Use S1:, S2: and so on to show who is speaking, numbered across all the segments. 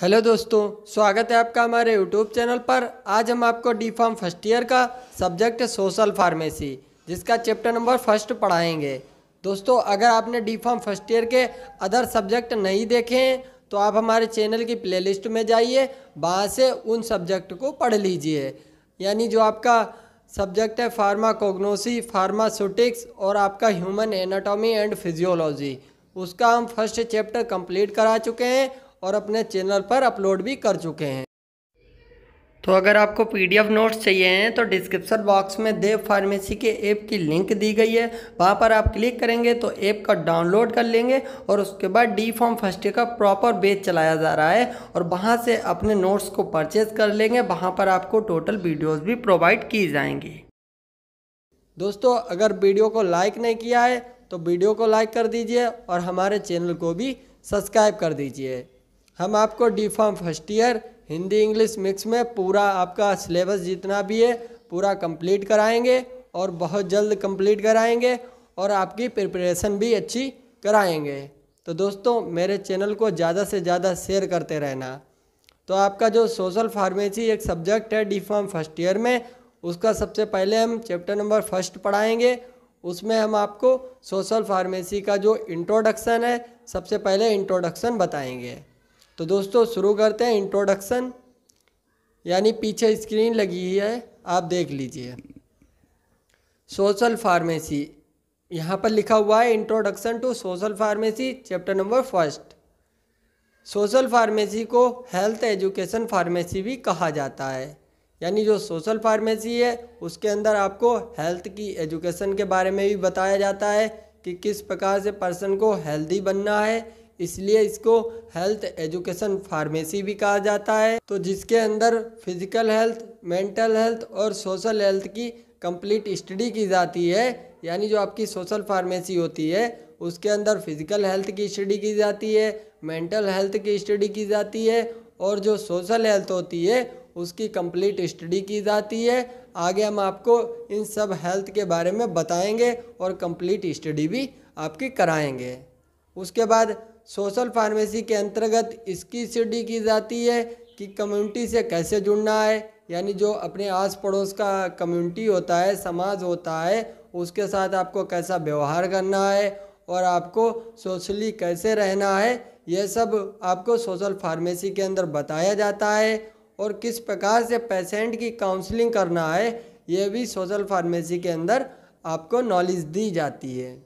S1: Hello दोस्तों, स्वागत है आपका हमारे यूट्यूब चैनल पर। आज हम आपको डी फार्म फर्स्ट ईयर का सब्जेक्ट सोशल फार्मेसी जिसका चैप्टर नंबर फर्स्ट पढ़ाएंगे। दोस्तों, अगर आपने डी फार्म फर्स्ट ईयर के अदर सब्जेक्ट नहीं देखे हैं तो आप हमारे चैनल की प्लेलिस्ट में जाइए, वहाँ से उन सब्जेक्ट को पढ़ लीजिए। यानी जो आपका सब्जेक्ट है फार्माकोग्नोसी, फार्मास्यूटिक्स और आपका ह्यूमन एनाटॉमी एंड फिजियोलॉजी, उसका हम फर्स्ट चैप्टर कंप्लीट करा चुके हैं और अपने चैनल पर अपलोड भी कर चुके हैं। तो अगर आपको पीडीएफ नोट्स चाहिए हैं तो डिस्क्रिप्शन बॉक्स में देव फार्मेसी के ऐप की लिंक दी गई है, वहाँ पर आप क्लिक करेंगे तो ऐप का डाउनलोड कर लेंगे और उसके बाद डी फार्म फर्स्ट ईयर का प्रॉपर बैच चलाया जा रहा है और वहाँ से अपने नोट्स को परचेज कर लेंगे। वहाँ पर आपको टोटल वीडियोस भी प्रोवाइड की जाएंगी। दोस्तों, अगर वीडियो को लाइक नहीं किया है तो वीडियो को लाइक कर दीजिए और हमारे चैनल को भी सब्सक्राइब कर दीजिए। हम आपको D pharm first year Hindi English mix में पूरा आपका सिलेबस जितना भी है पूरा कंप्लीट कराएंगे और बहुत जल्द कंप्लीट कराएंगे और आपकी प्रिपरेशन भी अच्छी कराएंगे। तो दोस्तों, मेरे चैनल को ज़्यादा से ज़्यादा शेयर करते रहना। तो आपका जो सोशल फार्मेसी एक सब्जेक्ट है डी फार्म फर्स्ट ईयर में, उसका सबसे पहले हम चैप्टर नंबर फर्स्ट पढ़ाएंगे। उसमें हम आपको सोशल फार्मेसी का जो इंट्रोडक्शन है, सबसे पहले इंट्रोडक्शन बताएंगे। तो दोस्तों, शुरू करते हैं इंट्रोडक्शन। यानी पीछे स्क्रीन लगी है, आप देख लीजिए। सोशल फार्मेसी यहाँ पर लिखा हुआ है introduction to social pharmacy chapter number first. Social pharmacy को हेल्थ एजुकेशन फार्मेसी भी कहा जाता है। यानी जो सोशल फार्मेसी है उसके अंदर आपको हेल्थ की एजुकेशन के बारे में भी बताया जाता है कि किस प्रकार से पर्सन को हेल्दी बनना है, इसलिए इसको हेल्थ एजुकेशन फार्मेसी भी कहा जाता है। तो जिसके अंदर फिजिकल हेल्थ, मेंटल हेल्थ और सोशल हेल्थ की कंप्लीट स्टडी की जाती है। यानी जो आपकी सोशल फार्मेसी होती है उसके अंदर फिजिकल हेल्थ की स्टडी की जाती है, मेंटल हेल्थ की स्टडी की जाती है और जो सोशल हेल्थ होती है उसकी कंप्लीट स्टडी की जाती है। आगे हम आपको इन सब हेल्थ के बारे में बताएंगे और कंप्लीट स्टडी भी आपकी कराएंगे। उसके बाद सोशल फार्मेसी के अंतर्गत इसकी स्टडी की जाती है कि कम्युनिटी से कैसे जुड़ना है। यानी जो अपने आस पड़ोस का कम्युनिटी होता है, समाज होता है, उसके साथ आपको कैसा व्यवहार करना है और आपको सोशली कैसे रहना है, यह सब आपको सोशल फार्मेसी के अंदर बताया जाता है। और किस प्रकार से पेशेंट की काउंसलिंग करना है, यह भी सोशल फार्मेसी के अंदर आपको नॉलेज दी जाती है।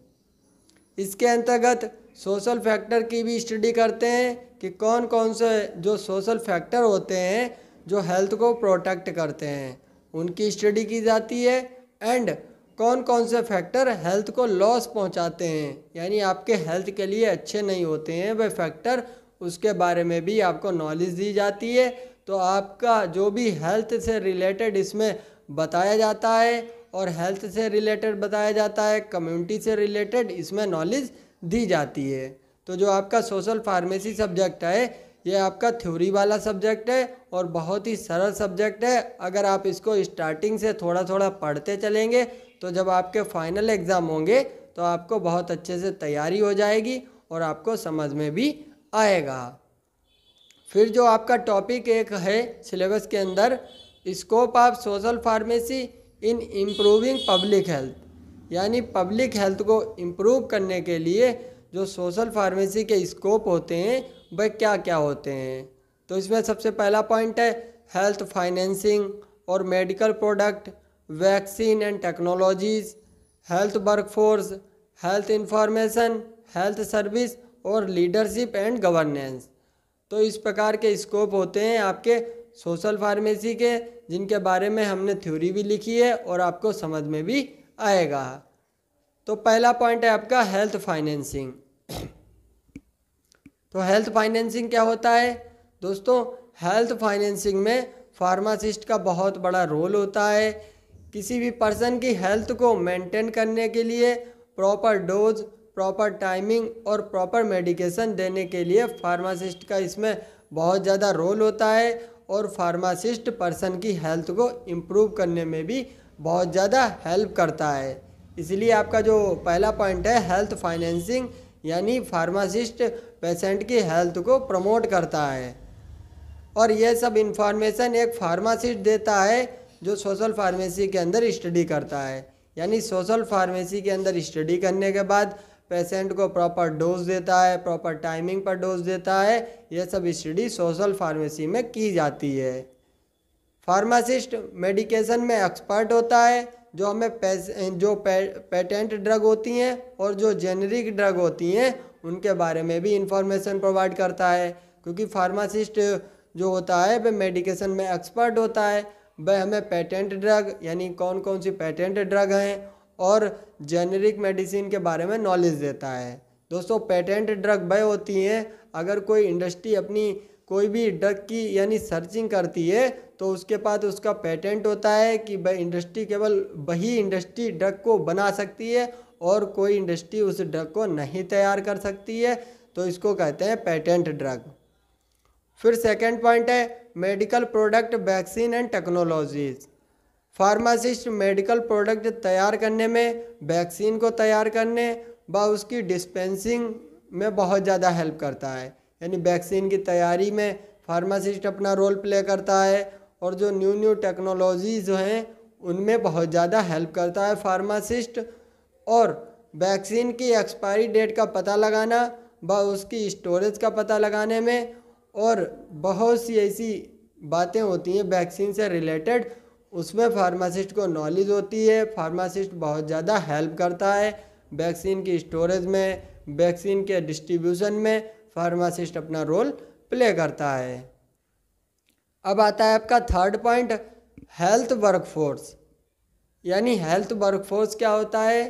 S1: इसके अंतर्गत सोशल फैक्टर की भी स्टडी करते हैं कि कौन कौन से जो सोशल फैक्टर होते हैं जो हेल्थ को प्रोटेक्ट करते हैं, उनकी स्टडी की जाती है। एंड कौन कौन से फैक्टर हेल्थ को लॉस पहुंचाते हैं, यानी आपके हेल्थ के लिए अच्छे नहीं होते हैं वह फैक्टर, उसके बारे में भी आपको नॉलेज दी जाती है। तो आपका जो भी हेल्थ से रिलेटेड इसमें बताया जाता है और हेल्थ से रिलेटेड बताया जाता है, कम्युनिटी से रिलेटेड इसमें नॉलेज दी जाती है। तो जो आपका सोशल फार्मेसी सब्जेक्ट है ये आपका थ्योरी वाला सब्जेक्ट है और बहुत ही सरल सब्जेक्ट है। अगर आप इसको स्टार्टिंग से थोड़ा थोड़ा पढ़ते चलेंगे तो जब आपके फाइनल एग्ज़ाम होंगे तो आपको बहुत अच्छे से तैयारी हो जाएगी और आपको समझ में भी आएगा। फिर जो आपका टॉपिक एक है सिलेबस के अंदर, scope of social pharmacy in improving public health, यानी पब्लिक हेल्थ को इम्प्रूव करने के लिए जो सोशल फार्मेसी के स्कोप होते हैं वह क्या क्या होते हैं। तो इसमें सबसे पहला पॉइंट है हेल्थ फाइनेंसिंग और medical product, vaccine and technologies, health workforce, health information, health service और लीडरशिप एंड गवर्नेंस। तो इस प्रकार के स्कोप होते हैं आपके सोशल फार्मेसी के, जिनके बारे में हमने थ्योरी भी लिखी है और आपको समझ में भी आएगा। तो पहला पॉइंट है आपका हेल्थ फाइनेंसिंग। तो हेल्थ फाइनेंसिंग क्या होता है दोस्तों? हेल्थ फाइनेंसिंग में फार्मासिस्ट का बहुत बड़ा रोल होता है। किसी भी पर्सन की हेल्थ को मेंटेन करने के लिए प्रॉपर डोज, प्रॉपर टाइमिंग और प्रॉपर मेडिकेशन देने के लिए फार्मासिस्ट का इसमें बहुत ज़्यादा रोल होता है और फार्मासिस्ट पर्सन की हेल्थ को इम्प्रूव करने में भी बहुत ज़्यादा हेल्प करता है। इसलिए आपका जो पहला पॉइंट है हेल्थ फाइनेंसिंग, यानी फार्मासिस्ट पेशेंट की हेल्थ को प्रमोट करता है। और यह सब इंफॉर्मेशन एक फार्मासिस्ट देता है जो सोशल फार्मेसी के अंदर स्टडी करता है। यानी सोशल फार्मेसी के अंदर स्टडी करने के बाद पेशेंट को प्रॉपर डोज देता है, प्रॉपर टाइमिंग पर डोज देता है। यह सब स्टडी सोशल फार्मेसी में की जाती है। फार्मासिस्ट मेडिकेशन में एक्सपर्ट होता है, जो हमें पेटेंट ड्रग होती हैं और जो जेनरिक ड्रग होती हैं उनके बारे में भी इंफॉर्मेशन प्रोवाइड करता है। क्योंकि फार्मासिस्ट जो होता है वह मेडिकेशन में एक्सपर्ट होता है, वह हमें पेटेंट ड्रग यानी कौन कौन सी पेटेंट ड्रग हैं और जेनरिक मेडिसिन के बारे में नॉलेज देता है। दोस्तों पेटेंट ड्रग वह होती हैं, अगर कोई इंडस्ट्री अपनी कोई भी ड्रग की यानी सर्चिंग करती है तो उसके पास उसका पेटेंट होता है कि वह इंडस्ट्री केवल वही इंडस्ट्री ड्रग को बना सकती है और कोई इंडस्ट्री उस ड्रग को नहीं तैयार कर सकती है, तो इसको कहते हैं पेटेंट ड्रग। फिर सेकंड पॉइंट है medical product, vaccine and technologies. Pharmacist medical product तैयार करने में, वैक्सीन को तैयार करने व उसकी डिस्पेंसिंग में बहुत ज़्यादा हेल्प करता है। यानी वैक्सीन की तैयारी में फार्मासिस्ट अपना रोल प्ले करता है और जो न्यू टेक्नोलॉजी जो हैं उनमें बहुत ज़्यादा हेल्प करता है फार्मासिस्ट। और वैक्सीन की एक्सपायरी डेट का पता लगाना व उसकी स्टोरेज का पता लगाने में, और बहुत सी ऐसी बातें होती हैं वैक्सीन से रिलेटेड, उसमें फार्मासिस्ट को नॉलेज होती है। फार्मासिस्ट बहुत ज़्यादा हेल्प करता है वैक्सीन की स्टोरेज में, वैक्सीन के डिस्ट्रीब्यूशन में फार्मासिस्ट अपना रोल प्ले करता है। अब आता है आपका थर्ड पॉइंट, हेल्थ वर्कफोर्स। यानी हेल्थ वर्कफोर्स क्या होता है?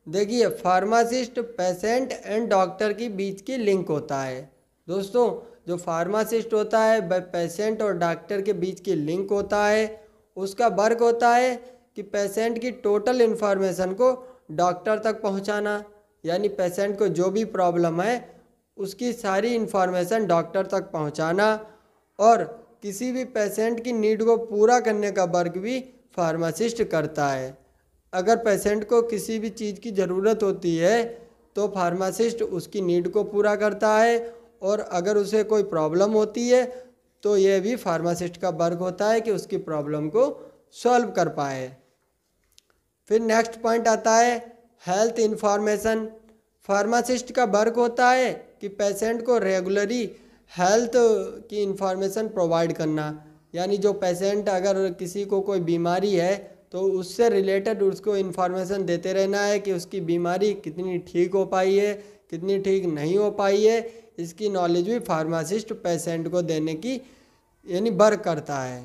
S1: देखिए फार्मासिस्ट पेशेंट एंड डॉक्टर के बीच की लिंक होता है। दोस्तों जो फार्मासिस्ट होता है वह पेशेंट और डॉक्टर के बीच की लिंक होता है। उसका वर्क होता है कि पेशेंट की टोटल इन्फॉर्मेशन को डॉक्टर तक पहुंचाना, यानी पेशेंट को जो भी प्रॉब्लम है उसकी सारी इन्फॉर्मेशन डॉक्टर तक पहुंचाना, और किसी भी पेशेंट की नीड को पूरा करने का वर्क भी फार्मासिस्ट करता है। अगर पेशेंट को किसी भी चीज़ की ज़रूरत होती है तो फार्मासिस्ट उसकी नीड को पूरा करता है, और अगर उसे कोई प्रॉब्लम होती है तो यह भी फार्मासिस्ट का वर्क होता है कि उसकी प्रॉब्लम को सॉल्व कर पाए। फिर नेक्स्ट पॉइंट आता है हेल्थ इंफॉर्मेशन। फार्मासिस्ट का वर्क होता है कि पेशेंट को रेगुलरली हेल्थ की इंफॉर्मेशन प्रोवाइड करना। यानी जो पेशेंट अगर किसी को कोई बीमारी है तो उससे रिलेटेड उसको इन्फॉर्मेशन देते रहना है कि उसकी बीमारी कितनी ठीक हो पाई है, कितनी ठीक नहीं हो पाई है। इसकी नॉलेज भी फार्मासिस्ट पेशेंट को देने की यानी वर्क करता है।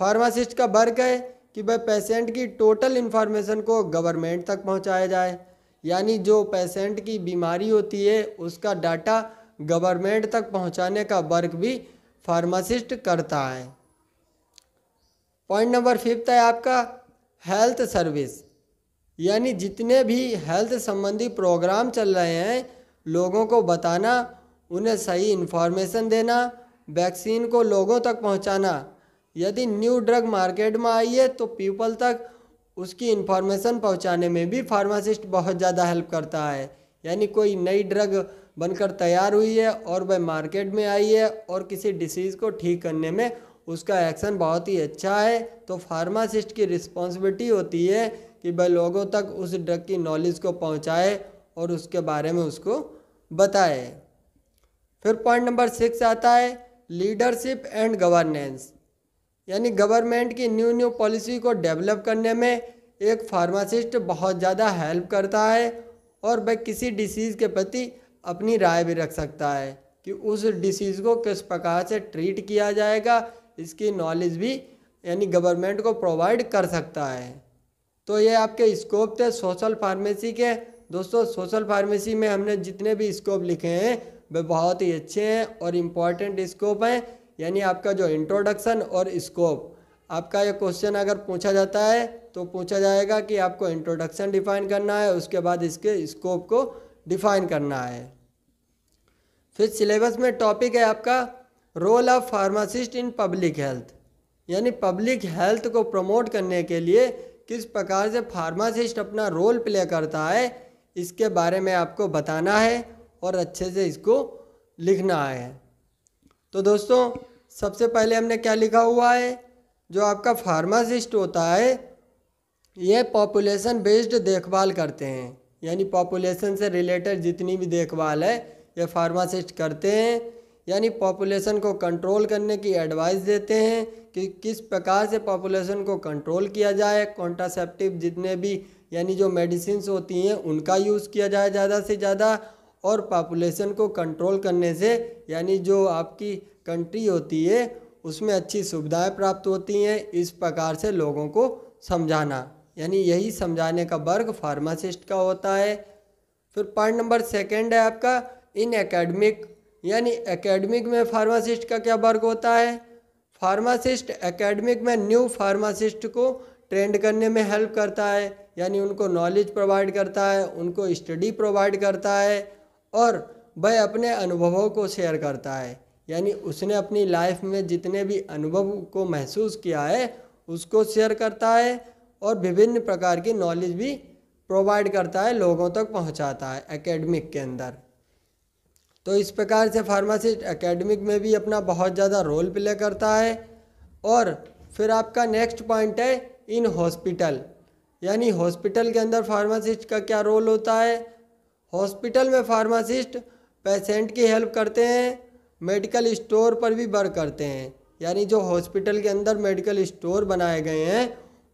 S1: फार्मासिस्ट का वर्क है कि वह पेशेंट की टोटल इन्फॉर्मेशन को गवर्नमेंट तक पहुंचाया जाए। यानी जो पेशेंट की बीमारी होती है उसका डाटा गवर्नमेंट तक पहुंचाने का वर्क भी फार्मासिस्ट करता है। पॉइंट नंबर 5 है आपका हेल्थ सर्विस। यानी जितने भी हेल्थ संबंधी प्रोग्राम चल रहे हैं लोगों को बताना, उन्हें सही इन्फॉर्मेशन देना, वैक्सीन को लोगों तक पहुंचाना। यदि न्यू ड्रग मार्केट में आई है तो पीपल तक उसकी इन्फॉर्मेशन पहुंचाने में भी फार्मासिस्ट बहुत ज़्यादा हेल्प करता है। यानी कोई नई ड्रग बनकर तैयार हुई है और वह मार्केट में आई है और किसी डिसीज़ को ठीक करने में उसका एक्शन बहुत ही अच्छा है, तो फार्मासिस्ट की रिस्पॉन्सिबिलिटी होती है कि वह लोगों तक उस ड्रग की नॉलेज को पहुंचाए और उसके बारे में उसको बताए। फिर पॉइंट नंबर 6 आता है लीडरशिप एंड गवर्नेंस। यानी गवर्नमेंट की न्यू पॉलिसी को डेवलप करने में एक फार्मासिस्ट बहुत ज़्यादा हेल्प करता है, और वह किसी डिसीज़ के प्रति अपनी राय भी रख सकता है कि उस डिसीज़ को किस प्रकार से ट्रीट किया जाएगा। इसकी नॉलेज भी यानी गवर्नमेंट को प्रोवाइड कर सकता है। तो ये आपके स्कोप थे सोशल फार्मेसी के। दोस्तों सोशल फार्मेसी में हमने जितने भी स्कोप लिखे हैं वे बहुत ही अच्छे हैं और इम्पॉर्टेंट स्कोप हैं। यानी आपका जो इंट्रोडक्शन और स्कोप, आपका ये क्वेश्चन अगर पूछा जाता है तो पूछा जाएगा कि आपको इंट्रोडक्शन डिफाइन करना है, उसके बाद इसके स्कोप को डिफाइन करना है। फिर सिलेबस में टॉपिक है आपका role of pharmacist in public health. यानी पब्लिक हेल्थ को प्रमोट करने के लिए किस प्रकार से फार्मासिस्ट अपना रोल प्ले करता है, इसके बारे में आपको बताना है और अच्छे से इसको लिखना है। तो दोस्तों सबसे पहले हमने क्या लिखा हुआ है, जो आपका फार्मासिस्ट होता है ये पॉपुलेशन बेस्ड देखभाल करते हैं, यानी पॉपुलेशन से रिलेटेड जितनी भी देखभाल है ये फार्मासिस्ट करते हैं। यानी पॉपुलेशन को कंट्रोल करने की एडवाइस देते हैं कि किस प्रकार से पॉपुलेशन को कंट्रोल किया जाए, कॉन्ट्रासेप्टिव जितने भी यानी जो मेडिसिन्स होती हैं उनका यूज़ किया जाए ज़्यादा से ज़्यादा, और पॉपुलेशन को कंट्रोल करने से यानी जो आपकी कंट्री होती है उसमें अच्छी सुविधाएं प्राप्त होती हैं, इस प्रकार से लोगों को समझाना, यानी यही समझाने का वर्क फार्मासिस्ट का होता है। फिर पॉइंट नंबर 2 है आपका इन एकेडमिक, यानी एकेडमिक में फार्मासिस्ट का क्या वर्क होता है। फार्मासिस्ट एकेडमिक में न्यू फार्मासिस्ट को ट्रेंड करने में हेल्प करता है, यानी उनको नॉलेज प्रोवाइड करता है, उनको स्टडी प्रोवाइड करता है, और वह अपने अनुभवों को शेयर करता है, यानी उसने अपनी लाइफ में जितने भी अनुभव को महसूस किया है उसको शेयर करता है, और विभिन्न प्रकार की नॉलेज भी प्रोवाइड करता है, लोगों तक पहुंचाता है एकेडमिक के अंदर। तो इस प्रकार से फार्मासिस्ट एकेडमिक में भी अपना बहुत ज़्यादा रोल प्ले करता है। और फिर आपका नेक्स्ट पॉइंट है इन हॉस्पिटल, यानी हॉस्पिटल के अंदर फार्मासिस्ट का क्या रोल होता है। हॉस्पिटल में फार्मासिस्ट पेशेंट की हेल्प करते हैं, मेडिकल स्टोर पर भी वर्क करते हैं, यानी जो हॉस्पिटल के अंदर मेडिकल स्टोर बनाए गए हैं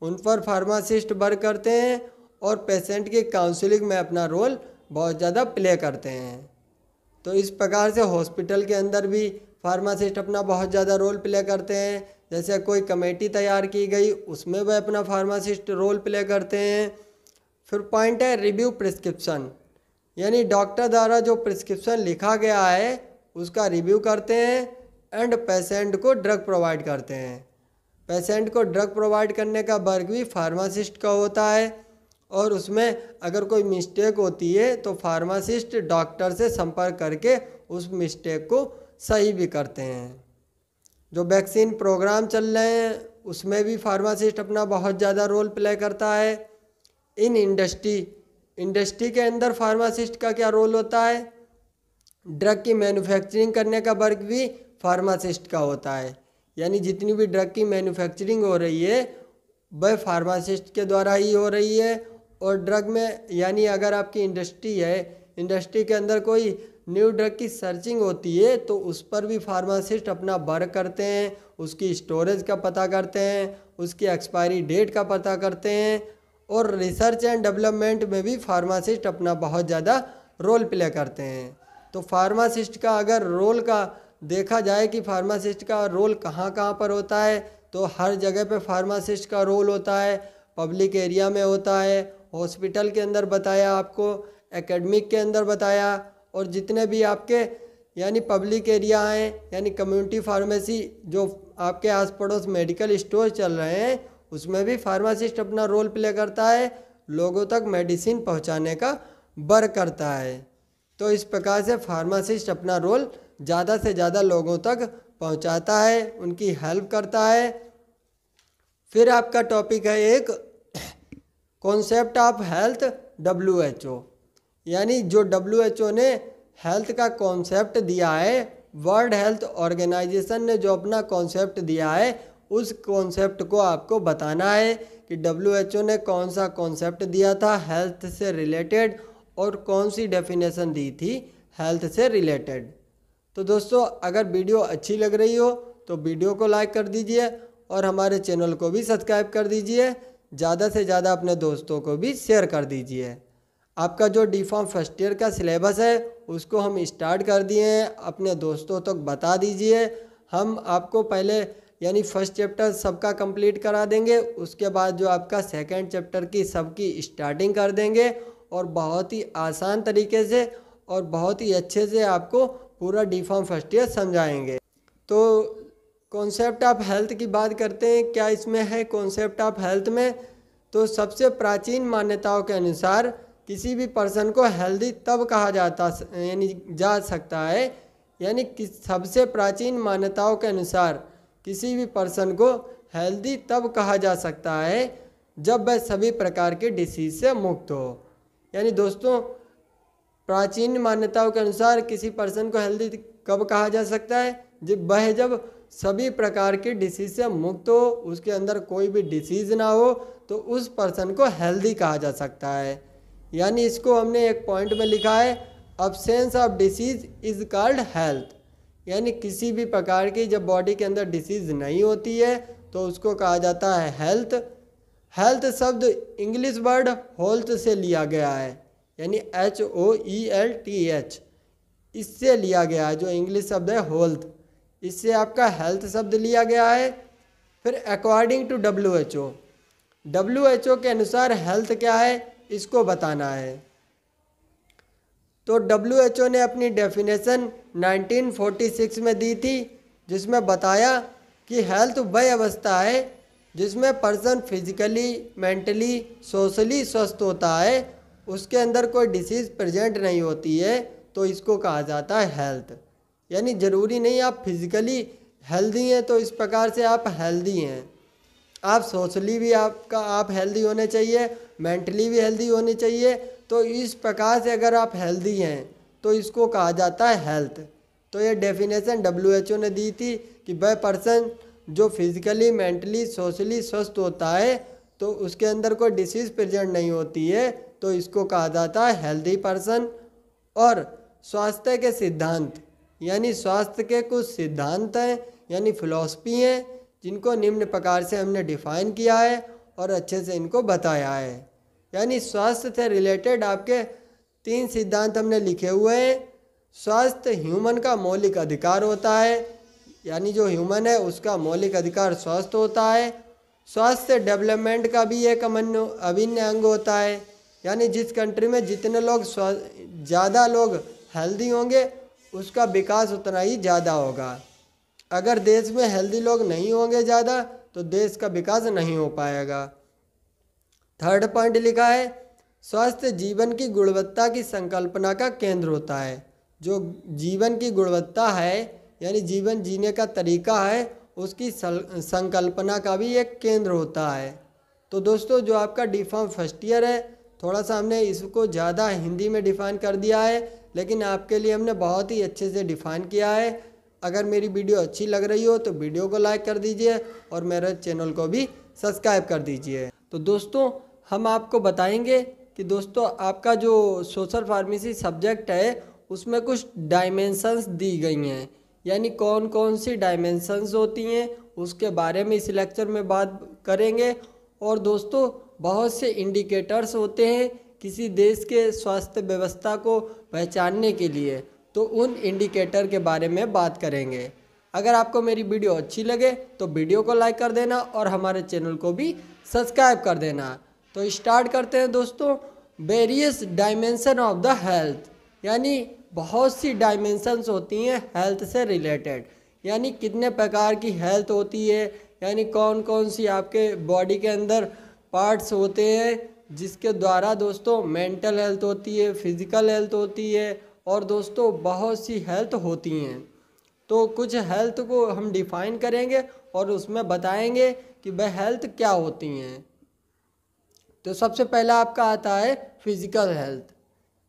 S1: उन पर फार्मासिस्ट वर्क करते हैं, और पेशेंट की काउंसलिंग में अपना रोल बहुत ज़्यादा प्ले करते हैं। तो इस प्रकार से हॉस्पिटल के अंदर भी फार्मासिस्ट अपना बहुत ज़्यादा रोल प्ले करते हैं। जैसे कोई कमेटी तैयार की गई उसमें वह अपना फार्मासिस्ट रोल प्ले करते हैं। फिर पॉइंट है रिव्यू प्रिस्क्रिप्शन, यानी डॉक्टर द्वारा जो प्रिस्क्रिप्शन लिखा गया है उसका रिव्यू करते हैं, एंड पेशेंट को ड्रग प्रोवाइड करते हैं। पेशेंट को ड्रग प्रोवाइड करने का वर्क भी फार्मासिस्ट का होता है, और उसमें अगर कोई मिस्टेक होती है तो फार्मासिस्ट डॉक्टर से संपर्क करके उस मिस्टेक को सही भी करते हैं। जो वैक्सीन प्रोग्राम चल रहे हैं उसमें भी फार्मासिस्ट अपना बहुत ज़्यादा रोल प्ले करता है। इन इंडस्ट्री के अंदर फार्मासिस्ट का क्या रोल होता है। ड्रग की मैन्युफैक्चरिंग करने का वर्क भी फार्मासिस्ट का होता है, यानी जितनी भी ड्रग की मैन्युफैक्चरिंग हो रही है वह फार्मासिस्ट के द्वारा ही हो रही है। और ड्रग में यानी अगर आपकी इंडस्ट्री है, इंडस्ट्री के अंदर कोई न्यू ड्रग की सर्चिंग होती है तो उस पर भी फार्मासिस्ट अपना वर्क करते हैं, उसकी स्टोरेज का पता करते हैं, उसकी एक्सपायरी डेट का पता करते हैं, और रिसर्च एंड डेवलपमेंट में भी फार्मासिस्ट अपना बहुत ज़्यादा रोल प्ले करते हैं। तो फार्मासिस्ट का अगर रोल का देखा जाए कि फार्मासिस्ट का रोल कहाँ कहाँ पर होता है, तो हर जगह पे फार्मासिस्ट का रोल होता है। पब्लिक एरिया में होता है, हॉस्पिटल के अंदर बताया आपको, एकेडमिक के अंदर बताया, और जितने भी आपके यानी पब्लिक एरिया हैं यानी कम्युनिटी फार्मेसी जो आपके आस पड़ोस मेडिकल स्टोर चल रहे हैं उसमें भी फार्मासिस्ट अपना रोल प्ले करता है, लोगों तक मेडिसिन पहुंचाने का वर्क करता है। तो इस प्रकार से फार्मासिस्ट अपना रोल ज़्यादा से ज़्यादा लोगों तक पहुंचाता है, उनकी हेल्प करता है। फिर आपका टॉपिक है एक कॉन्सेप्ट ऑफ हेल्थ WHO, यानी जो WHO ने हेल्थ का कॉन्सेप्ट दिया है, वर्ल्ड हेल्थ ऑर्गेनाइजेशन ने जो अपना कॉन्सेप्ट दिया है उस कॉन्सेप्ट को आपको बताना है कि WHO ने कौन सा कॉन्सेप्ट दिया था हेल्थ से रिलेटेड और कौन सी डेफिनेशन दी थी हेल्थ से रिलेटेड। तो दोस्तों अगर वीडियो अच्छी लग रही हो तो वीडियो को लाइक कर दीजिए और हमारे चैनल को भी सब्सक्राइब कर दीजिए, ज़्यादा से ज़्यादा अपने दोस्तों को भी शेयर कर दीजिए। आपका जो D.Pharm फर्स्ट ईयर का सिलेबस है उसको हम स्टार्ट कर दिए हैं, अपने दोस्तों तक बता दीजिए। हम आपको पहले यानी फर्स्ट चैप्टर सबका कंप्लीट करा देंगे, उसके बाद जो आपका सेकंड चैप्टर की सबकी स्टार्टिंग कर देंगे और बहुत ही आसान तरीके से और बहुत ही अच्छे से आपको पूरा D.Pharm फर्स्ट ईयर समझाएंगे। तो कॉन्सेप्ट ऑफ हेल्थ की बात करते हैं, क्या इसमें है कॉन्सेप्ट ऑफ हेल्थ में। तो सबसे प्राचीन मान्यताओं के अनुसार किसी भी पर्सन को हेल्दी तब कहा जाता यानी जा सकता है, यानी सबसे प्राचीन मान्यताओं के अनुसार किसी भी पर्सन को हेल्दी तब कहा जा सकता है जब वह सभी प्रकार के डिसीज से मुक्त हो। यानी दोस्तों प्राचीन मान्यताओं के अनुसार किसी पर्सन को हेल्दी कब कहा जा सकता है, जब सभी प्रकार की डिसीज से मुक्त हो, उसके अंदर कोई भी डिसीज़ ना हो, तो उस पर्सन को हेल्दी कहा जा सकता है। यानी इसको हमने एक पॉइंट में लिखा है, absence of disease is called health. यानी किसी भी प्रकार की जब बॉडी के अंदर डिसीज़ नहीं होती है तो उसको कहा जाता है हेल्थ। हेल्थ शब्द इंग्लिश वर्ड हेल्थ से लिया गया है, यानी HOELTH, इससे लिया गया है। जो इंग्लिश शब्द है हेल्थ, इससे आपका हेल्थ शब्द लिया गया है। फिर अकॉर्डिंग टू WHO के अनुसार हेल्थ क्या है इसको बताना है। तो WHO ने अपनी डेफिनेशन 1946 में दी थी, जिसमें बताया कि हेल्थ वह अवस्था है जिसमें पर्सन फिजिकली, मेंटली, सोशली स्वस्थ होता है, उसके अंदर कोई डिसीज़ प्रेजेंट नहीं होती है, तो इसको कहा जाता है हेल्थ। यानी ज़रूरी नहीं आप फिजिकली हेल्दी हैं तो इस प्रकार से आप हेल्दी हैं, आप सोशली भी आप हेल्दी होने चाहिए, मेंटली भी हेल्दी होने चाहिए। तो इस प्रकार से अगर आप हेल्दी हैं तो इसको कहा जाता है हेल्थ। तो ये डेफिनेशन WHO ने दी थी कि वह पर्सन जो फिजिकली, मेंटली, सोशली स्वस्थ होता है तो उसके अंदर कोई डिसीज़ प्रेजेंट नहीं होती है, तो इसको कहा जाता है हेल्दी पर्सन। और स्वास्थ्य के सिद्धांत, यानी स्वास्थ्य के कुछ सिद्धांत हैं, यानी फिलॉसफी हैं, जिनको निम्न प्रकार से हमने डिफाइन किया है और अच्छे से इनको बताया है। यानी स्वास्थ्य से रिलेटेड आपके 3 सिद्धांत हमने लिखे हुए हैं। स्वास्थ्य ह्यूमन का मौलिक अधिकार होता है, यानी जो ह्यूमन है उसका मौलिक अधिकार स्वस्थ होता है। स्वास्थ्य डेवलपमेंट का भी एक अभिन्न अंग होता है, यानी जिस कंट्री में जितने लोग ज़्यादा लोग हेल्दी होंगे उसका विकास उतना ही ज़्यादा होगा। अगर देश में हेल्दी लोग नहीं होंगे ज़्यादा तो देश का विकास नहीं हो पाएगा। थर्ड पॉइंट लिखा है, स्वास्थ्य जीवन की गुणवत्ता की संकल्पना का केंद्र होता है। जो जीवन की गुणवत्ता है, यानी जीवन जीने का तरीका है, उसकी संकल्पना का भी एक केंद्र होता है। तो दोस्तों जो आपका D.Pharm फर्स्ट ईयर है, थोड़ा सा हमने इसको ज़्यादा हिंदी में डिफ़ाइन कर दिया है, लेकिन आपके लिए हमने बहुत ही अच्छे से डिफ़ाइन किया है। अगर मेरी वीडियो अच्छी लग रही हो तो वीडियो को लाइक कर दीजिए और मेरे चैनल को भी सब्सक्राइब कर दीजिए। तो दोस्तों हम आपको बताएंगे कि दोस्तों आपका जो सोशल फार्मेसी सब्जेक्ट है उसमें कुछ डायमेंशंस दी गई हैं, यानी कौन कौन सी डायमेंशंस होती हैं उसके बारे में इस लेक्चर में बात करेंगे। और दोस्तों बहुत से इंडिकेटर्स होते हैं किसी देश के स्वास्थ्य व्यवस्था को पहचानने के लिए, तो उन इंडिकेटर के बारे में बात करेंगे। अगर आपको मेरी वीडियो अच्छी लगे तो वीडियो को लाइक कर देना और हमारे चैनल को भी सब्सक्राइब कर देना। तो स्टार्ट करते हैं दोस्तों। Various dimension of the health, यानी बहुत सी डायमेंशंस होती हैं हेल्थ से रिलेटेड, यानी कितने प्रकार की हेल्थ होती है, यानी कौन कौन सी आपके बॉडी के अंदर पार्ट्स होते हैं जिसके द्वारा दोस्तों मेंटल हेल्थ होती है, फिजिकल हेल्थ होती है, और दोस्तों बहुत सी हेल्थ होती हैं। तो कुछ हेल्थ को हम डिफाइन करेंगे और उसमें बताएंगे कि वह हेल्थ क्या होती हैं। तो सबसे पहला आपका आता है फिजिकल हेल्थ,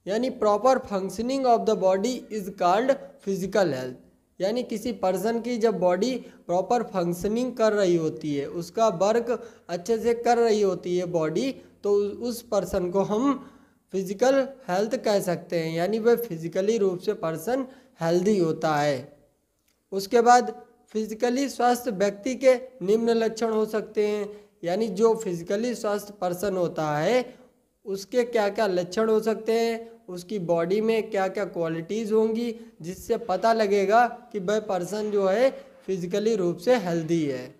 S1: यानी proper functioning of the body is called physical health. यानी किसी पर्सन की जब बॉडी प्रॉपर फंक्शनिंग कर रही होती है, उसका वर्क अच्छे से कर रही होती है बॉडी, तो उस पर्सन को हम फिजिकल हेल्थ कह सकते हैं, यानी वह फिजिकली रूप से पर्सन हेल्दी होता है। उसके बाद फिजिकली स्वस्थ व्यक्ति के निम्न लक्षण हो सकते हैं, यानी जो फिजिकली स्वस्थ पर्सन होता है उसके क्या क्या लक्षण हो सकते हैं, उसकी बॉडी में क्या क्या क्वालिटीज़ होंगी जिससे पता लगेगा कि वह पर्सन जो है फिजिकली रूप से हेल्दी है।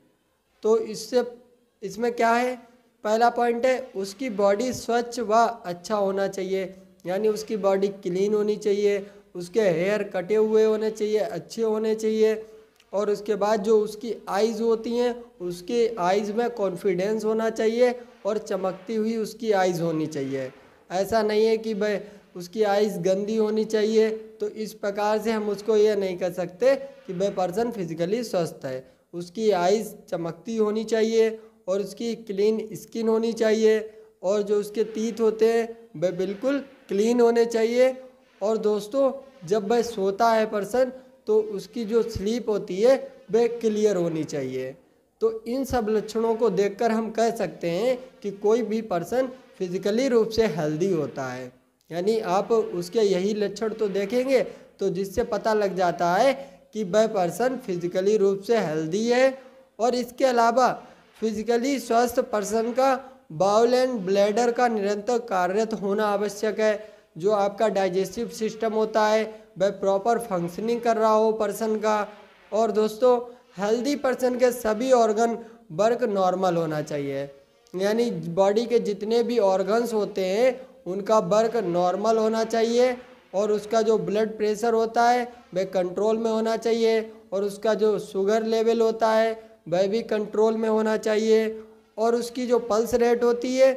S1: तो इसमें क्या है, पहला पॉइंट है उसकी बॉडी स्वच्छ व अच्छा होना चाहिए, यानी उसकी बॉडी क्लीन होनी चाहिए, उसके हेयर कटे हुए होने चाहिए, अच्छे होने चाहिए। और उसके बाद जो उसकी आइज़ होती हैं उसके आइज़ में कॉन्फिडेंस होना चाहिए और चमकती हुई उसकी आइज़ होनी चाहिए। ऐसा नहीं है कि भाई उसकी आइज़ गंदी होनी चाहिए, तो इस प्रकार से हम उसको ये नहीं कह सकते कि वह पर्सन फिजिकली स्वस्थ है। उसकी आइज़ चमकती होनी चाहिए और उसकी क्लीन स्किन होनी चाहिए, और जो उसके टीथ होते हैं वह बिल्कुल क्लीन होने चाहिए। और दोस्तों जब वह सोता है पर्सन तो उसकी जो स्लीप होती है वह क्लियर होनी चाहिए। तो इन सब लक्षणों को देखकर हम कह सकते हैं कि कोई भी पर्सन फिजिकली रूप से हेल्दी होता है। यानी आप उसके यही लक्षण तो देखेंगे तो जिससे पता लग जाता है कि वह पर्सन फिजिकली रूप से हेल्दी है। और इसके अलावा फिजिकली स्वस्थ पर्सन का बाउल एंड ब्लैडर का निरंतर कार्यरत होना आवश्यक है। जो आपका डाइजेस्टिव सिस्टम होता है वह प्रॉपर फंक्शनिंग कर रहा हो पर्सन का। और दोस्तों हेल्दी पर्सन के सभी ऑर्गन वर्क नॉर्मल होना चाहिए। यानी बॉडी के जितने भी ऑर्गन्स होते हैं उनका वर्क नॉर्मल होना चाहिए। और उसका जो ब्लड प्रेशर होता है वह कंट्रोल में होना चाहिए। और उसका जो शुगर लेवल होता है वह भी कंट्रोल में होना चाहिए। और उसकी जो पल्स रेट होती है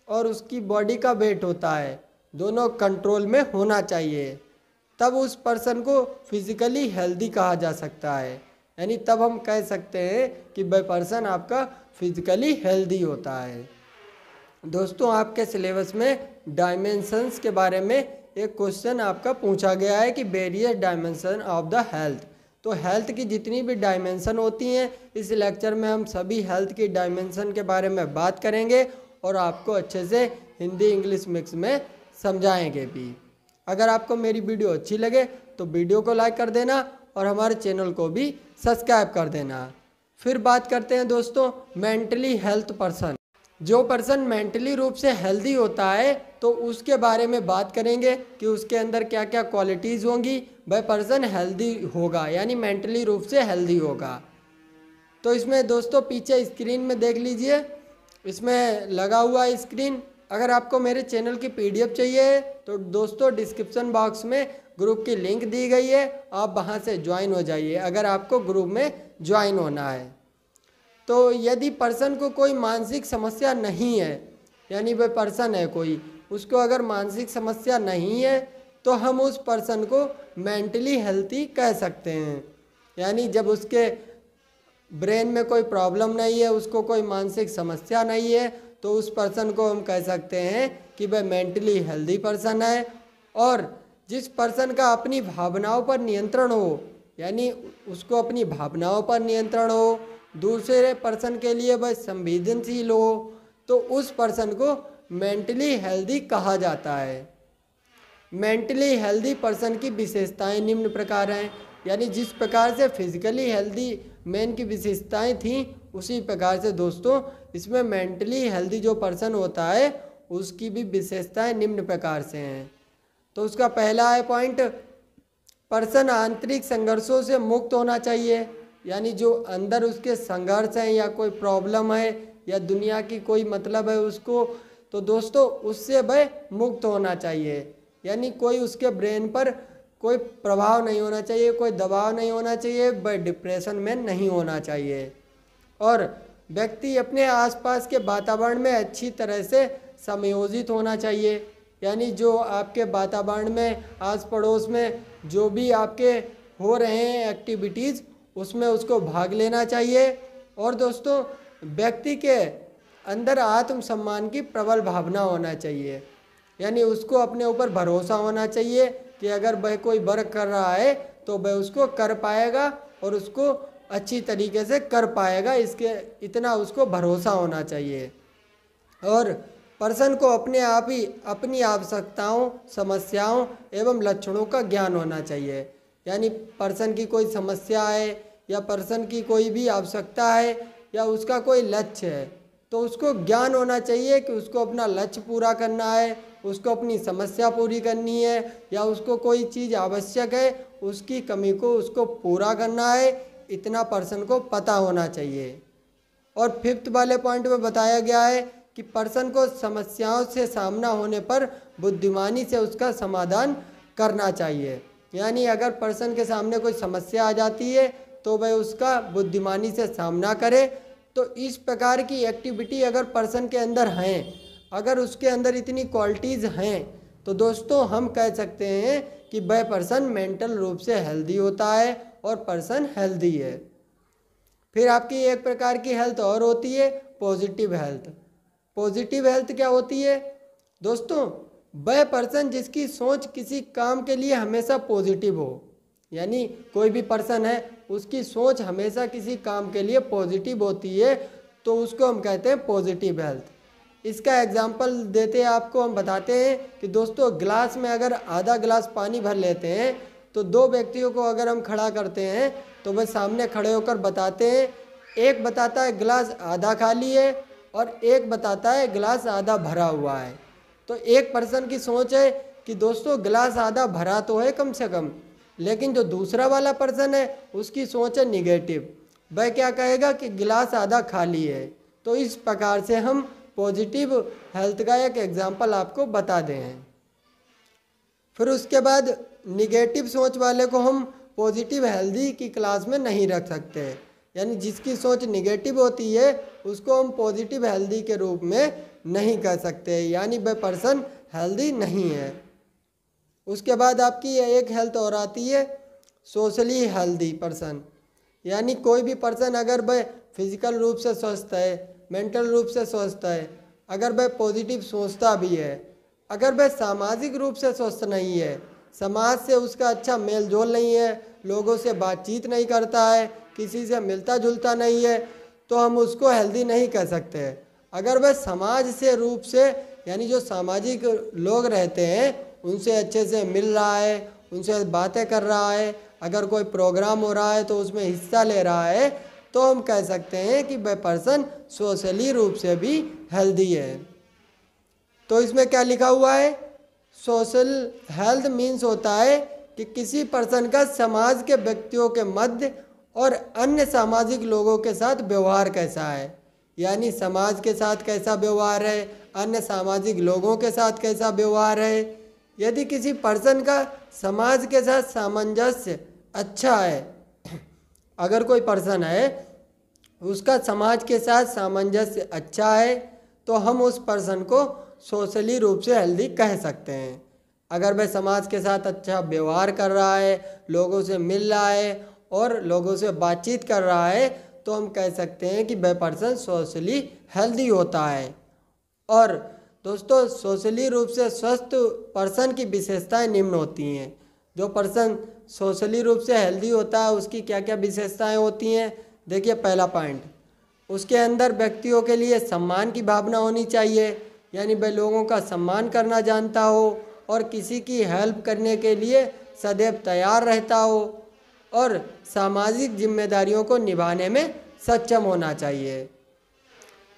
S1: और उसकी बॉडी का वेट होता है दोनों कंट्रोल में होना चाहिए। तब उस पर्सन को फिजिकली हेल्दी कहा जा सकता है। यानी तब हम कह सकते हैं कि वह पर्सन आपका फिजिकली हेल्दी होता है। दोस्तों आपके सिलेबस में डायमेंशंस के बारे में एक क्वेश्चन आपका पूछा गया है कि various dimension of the health. तो हेल्थ की जितनी भी डायमेंशन होती हैं इस लेक्चर में हम सभी हेल्थ की डायमेंशन के बारे में बात करेंगे और आपको अच्छे से हिंदी इंग्लिश मिक्स में समझाएंगे भी। अगर आपको मेरी वीडियो अच्छी लगे तो वीडियो को लाइक कर देना और हमारे चैनल को भी सब्सक्राइब कर देना। फिर बात करते हैं दोस्तों मेंटली हेल्थ पर्सन। जो पर्सन मेंटली रूप से हेल्दी होता है तो उसके बारे में बात करेंगे कि उसके अंदर क्या क्या क्वालिटीज़ होंगी। वह पर्सन हेल्दी होगा यानी मेंटली रूप से हेल्दी होगा। तो इसमें दोस्तों पीछे स्क्रीन में देख लीजिए, इसमें लगा हुआ है स्क्रीन। अगर आपको मेरे चैनल की PDF चाहिए तो दोस्तों डिस्क्रिप्शन बॉक्स में ग्रुप की लिंक दी गई है, आप वहां से ज्वाइन हो जाइए अगर आपको ग्रुप में ज्वाइन होना है। तो यदि पर्सन को कोई मानसिक समस्या नहीं है यानी वह पर्सन है कोई, उसको अगर मानसिक समस्या नहीं है तो हम उस पर्सन को मेंटली हेल्थी कह सकते हैं। यानी जब उसके ब्रेन में कोई प्रॉब्लम नहीं है, उसको कोई मानसिक समस्या नहीं है, तो उस पर्सन को हम कह सकते हैं कि वह मेंटली हेल्दी पर्सन है। और जिस पर्सन का अपनी भावनाओं पर नियंत्रण हो, यानी उसको अपनी भावनाओं पर नियंत्रण हो, दूसरे पर्सन के लिए वह संवेदनशील हो, तो उस पर्सन को मेंटली हेल्दी कहा जाता है। मेंटली हेल्दी पर्सन की विशेषताएं निम्न प्रकार हैं। यानी जिस प्रकार से फिजिकली हेल्दी मैन की विशेषताएं थीं उसी प्रकार से दोस्तों इसमें मेंटली हेल्दी जो पर्सन होता है उसकी भी विशेषताएं निम्न प्रकार से हैं। तो उसका पहला है पॉइंट, पर्सन आंतरिक संघर्षों से मुक्त होना चाहिए। यानी जो अंदर उसके संघर्ष हैं या कोई प्रॉब्लम है या दुनिया की कोई मतलब है उसको, तो दोस्तों उससे वह मुक्त होना चाहिए। यानी कोई उसके ब्रेन पर कोई प्रभाव नहीं होना चाहिए, कोई दबाव नहीं होना चाहिए, वह डिप्रेशन में नहीं होना चाहिए। और व्यक्ति अपने आसपास के वातावरण में अच्छी तरह से समायोजित होना चाहिए। यानी जो आपके वातावरण में आस पड़ोस में जो भी आपके हो रहे हैं एक्टिविटीज़ उसमें उसको भाग लेना चाहिए। और दोस्तों व्यक्ति के अंदर आत्मसम्मान की प्रबल भावना होना चाहिए। यानी उसको अपने ऊपर भरोसा होना चाहिए कि अगर वह कोई वर्क कर रहा है तो वह उसको कर पाएगा और उसको अच्छी तरीके से कर पाएगा, इसके इतना उसको भरोसा होना चाहिए। और पर्सन को अपने आप ही अपनी आवश्यकताओं, समस्याओं एवं लक्षणों का ज्ञान होना चाहिए। यानी पर्सन की कोई समस्या है या पर्सन की कोई भी आवश्यकता है या उसका कोई लक्ष्य है तो उसको ज्ञान होना चाहिए कि उसको अपना लक्ष्य पूरा करना है, उसको अपनी समस्या पूरी करनी है या उसको कोई चीज़ आवश्यक है उसकी कमी को उसको पूरा करना है, इतना पर्सन को पता होना चाहिए। और फिफ्थ वाले पॉइंट में बताया गया है कि पर्सन को समस्याओं से सामना होने पर बुद्धिमानी से उसका समाधान करना चाहिए। यानी अगर पर्सन के सामने कोई समस्या आ जाती है तो वह उसका बुद्धिमानी से सामना करे। तो इस प्रकार की एक्टिविटी अगर पर्सन के अंदर हैं, अगर उसके अंदर इतनी क्वालिटीज़ हैं तो दोस्तों हम कह सकते हैं कि वह पर्सन मेंटल रूप से हेल्दी होता है और पर्सन हेल्दी है। फिर आपकी एक प्रकार की हेल्थ और होती है पॉजिटिव हेल्थ। पॉजिटिव हेल्थ क्या होती है दोस्तों? वह पर्सन जिसकी सोच किसी काम के लिए हमेशा पॉजिटिव हो। यानी कोई भी पर्सन है उसकी सोच हमेशा किसी काम के लिए पॉजिटिव होती है, तो उसको हम कहते हैं पॉजिटिव हेल्थ। इसका एग्जांपल देते हैं आपको, हम बताते हैं कि दोस्तों गिलास में अगर आधा गिलास पानी भर लेते हैं तो दो व्यक्तियों को अगर हम खड़ा करते हैं तो वह सामने खड़े होकर बताते हैं, एक बताता है गिलास आधा खाली है और एक बताता है गिलास आधा भरा हुआ है। तो एक पर्सन की सोच है कि दोस्तों गिलास आधा भरा तो है कम से कम, लेकिन जो दूसरा वाला पर्सन है उसकी सोच है निगेटिव, वह क्या कहेगा कि गिलास आधा खाली है। तो इस प्रकार से हम पॉजिटिव हेल्थ का एक एग्जाम्पल आपको बता दें हैं। फिर उसके बाद निगेटिव सोच वाले को हम पॉजिटिव हेल्दी की क्लास में नहीं रख सकते, यानी जिसकी सोच निगेटिव होती है उसको हम पॉजिटिव हेल्दी के रूप में नहीं कह सकते, यानी वह पर्सन हेल्दी नहीं है। उसके बाद आपकी एक हेल्थ और आती है सोशली हेल्दी पर्सन, यानी कोई भी पर्सन अगर वह फिजिकल रूप से स्वस्थ है, मेंटल रूप से स्वस्थ है, अगर वह पॉजिटिव सोचता भी है, अगर वह सामाजिक रूप से स्वस्थ नहीं है, समाज से उसका अच्छा मेल जोल नहीं है, लोगों से बातचीत नहीं करता है, किसी से मिलता जुलता नहीं है, तो हम उसको हेल्दी नहीं कह सकते। अगर वह समाज से रूप से, यानी जो सामाजिक लोग रहते हैं उनसे अच्छे से मिल रहा है, उनसे बातें कर रहा है, अगर कोई प्रोग्राम हो रहा है तो उसमें हिस्सा ले रहा है, तो हम कह सकते हैं कि वह पर्सन सोशली रूप से भी हेल्दी है। तो इसमें क्या लिखा हुआ है, सोशल हेल्थ मीन्स होता है कि किसी पर्सन का समाज के व्यक्तियों के मध्य और अन्य सामाजिक लोगों के साथ व्यवहार कैसा है, यानी समाज के साथ कैसा व्यवहार है, अन्य सामाजिक लोगों के साथ कैसा व्यवहार है। यदि किसी पर्सन का समाज के साथ सामंजस्य अच्छा है, अगर कोई पर्सन है उसका समाज के साथ सामंजस्य अच्छा है, तो हम उस पर्सन को सोशली रूप से हेल्दी कह सकते हैं। अगर वह समाज के साथ अच्छा व्यवहार कर रहा है, लोगों से मिल रहा है और लोगों से बातचीत कर रहा है, तो हम कह सकते हैं कि वह पर्सन सोशली हेल्दी होता है। और दोस्तों सोशली रूप से स्वस्थ पर्सन की विशेषताएं निम्न होती हैं। जो पर्सन सोशली रूप से हेल्दी होता है उसकी क्या क्या विशेषताएं होती हैं, देखिए पहला पॉइंट, उसके अंदर व्यक्तियों के लिए सम्मान की भावना होनी चाहिए, यानी वह लोगों का सम्मान करना जानता हो और किसी की हेल्प करने के लिए सदैव तैयार रहता हो और सामाजिक जिम्मेदारियों को निभाने में सक्षम होना चाहिए।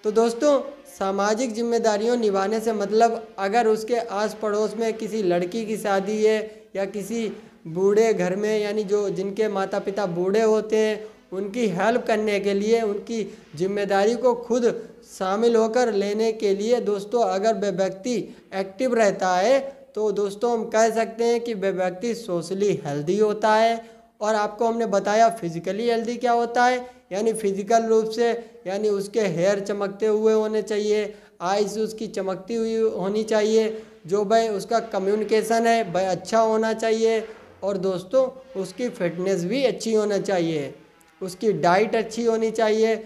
S1: तो दोस्तों सामाजिक जिम्मेदारियों निभाने से मतलब अगर उसके आस पड़ोस में किसी लड़की की शादी है या किसी बूढ़े घर में, यानी जो जिनके माता पिता बूढ़े होते हैं, उनकी हेल्प करने के लिए, उनकी जिम्मेदारी को खुद शामिल होकर लेने के लिए दोस्तों अगर वह व्यक्ति एक्टिव रहता है तो दोस्तों हम कह सकते हैं कि वह व्यक्ति सोशली हेल्दी होता है। और आपको हमने बताया फिजिकली हेल्दी क्या होता है, यानी फिजिकल रूप से, यानी उसके हेयर चमकते हुए होने चाहिए, आइज उसकी चमकती हुई होनी चाहिए, जो भाई उसका कम्युनिकेशन है वह अच्छा होना चाहिए, और दोस्तों उसकी फिटनेस भी अच्छी होना चाहिए, उसकी डाइट अच्छी होनी चाहिए।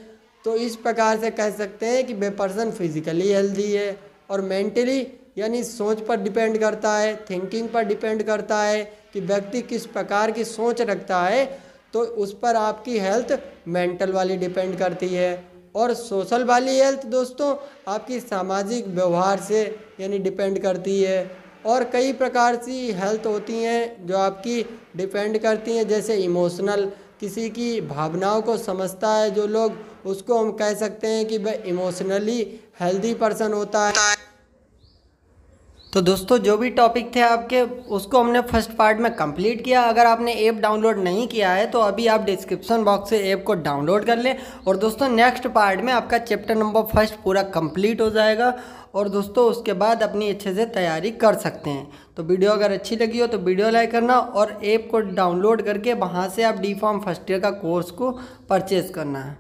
S1: तो इस प्रकार से कह सकते हैं कि वह पर्सन फिजिकली हेल्दी है। और मेंटली यानी सोच पर डिपेंड करता है, थिंकिंग पर डिपेंड करता है कि व्यक्ति किस प्रकार की सोच रखता है, तो उस पर आपकी हेल्थ मेंटल वाली डिपेंड करती है। और सोशल वाली हेल्थ दोस्तों आपकी सामाजिक व्यवहार से यानी डिपेंड करती है। और कई प्रकार की हेल्थ होती हैं जो आपकी डिपेंड करती हैं, जैसे इमोशनल, किसी की भावनाओं को समझता है जो लोग, उसको हम कह सकते हैं कि वह इमोशनली हेल्दी पर्सन होता है। तो दोस्तों जो भी टॉपिक थे आपके उसको हमने फर्स्ट पार्ट में कंप्लीट किया। अगर आपने ऐप डाउनलोड नहीं किया है तो अभी आप डिस्क्रिप्शन बॉक्स से ऐप को डाउनलोड कर लें। और दोस्तों नेक्स्ट पार्ट में आपका चैप्टर नंबर 1 पूरा कंप्लीट हो जाएगा और दोस्तों उसके बाद अपनी अच्छे से तैयारी कर सकते हैं। तो वीडियो अगर अच्छी लगी हो तो वीडियो लाइक करना और ऐप को डाउनलोड करके वहाँ से आप D.Pharm फर्स्ट ईयर का कोर्स को परचेज़ करना है।